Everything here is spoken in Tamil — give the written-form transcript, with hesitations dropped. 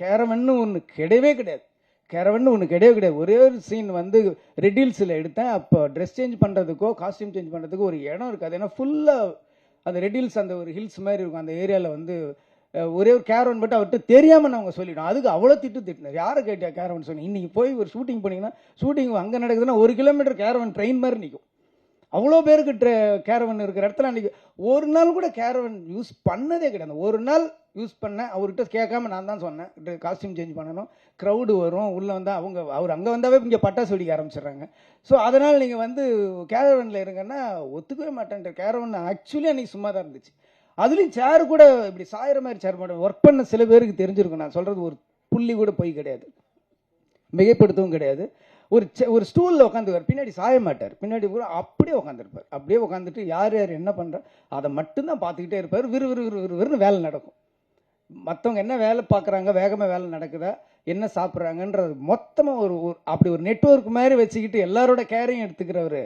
கேரவன்னு ஒன்று கிடையவே கிடையாது. கேரவன்னு ஒன்று கிடையவே கிடையாது. ஒரே ஒரு சீன் வந்து ரெட் ஹில்ஸில் எடுத்தேன். அப்போ ட்ரெஸ் சேஞ்ச் பண்ணுறதுக்கோ காஸ்டியூம் சேஞ்ச் பண்ணுறதுக்கோ ஒரு இடம் இருக்காது. ஏன்னா ஃபுல்லாக அந்த ரெட் ஹில்ஸ் அந்த ஒரு ஹில்ஸ் மாதிரி இருக்கும். அந்த ஏரியாவில் வந்து ஒரே ஒரு கேரவன் மட்டும் அவர்கிட்ட தெரியாமல் நாங்கள் சொல்லிட்டோம். அதுக்கு அவ்வளோ திட்டினார். யாரை கேட்டியா கேரவன் சொன்னீங்க? இன்றைக்கி போய் ஒரு ஷூட்டிங் போனீங்கன்னா ஷூட்டிங் அங்கே நடக்குதுன்னா 1 கிலோமீட்டர் கேரவன் ட்ரெயின் மாதிரி நிற்கும். அவ்வளோ பேருக்கு கேரவன் இருக்கிற இடத்துல அன்றைக்கி ஒரு நாள் கூட கேரவன் யூஸ் பண்ணதே கிடையாது. ஒரு நாள் யூஸ் பண்ணேன். அவர்கிட்ட கேட்காம நான் தான் சொன்னேன், காஸ்டியூம் சேஞ்ச் பண்ணணும், க்ரௌடு வரும், உள்ளே வந்தால் அவர் அங்கே வந்தாவே இங்கே பட்டாசு வெடிக்க ஆரம்பிச்சிடுறாங்க. ஸோ அதனால் நீங்கள் வந்து கேரவனில் இருங்கன்னா ஒத்துக்கவே மாட்டேன்ற. கேரவன் ஆக்சுவலி அன்றைக்கி சும்மா தான் இருந்துச்சு. அதுலேயும் சேர் கூட இப்படி சாயிற மாதிரி சேர் மாட்டேன். ஒர்க் பண்ண சில பேருக்கு தெரிஞ்சிருக்கும். நான் சொல்கிறது ஒரு புள்ளி கூட போய் கிடையாது, மிகைப்படுத்தவும் கிடையாது. ஒரு ஸ்டூலில் உட்காந்துருவார், பின்னாடி சாய மாட்டார், பின்னாடி கூட அப்படியே உட்காந்துருப்பார். அப்படியே உட்காந்துட்டு யார் யார் என்ன பண்ணுறா அதை மட்டும்தான் பார்த்துக்கிட்டே இருப்பார். விறுவிறுன்னு வேலை நடக்கும். மற்றவங்க என்ன வேலை பார்க்குறாங்க, வேகமாக வேலை நடக்குதா, என்ன சாப்பிட்றாங்கன்றது மொத்தமாக அப்படி ஒரு நெட்வொர்க் மாதிரி வச்சுக்கிட்டு எல்லாரோட கேரையும் எடுத்துக்கிறவர்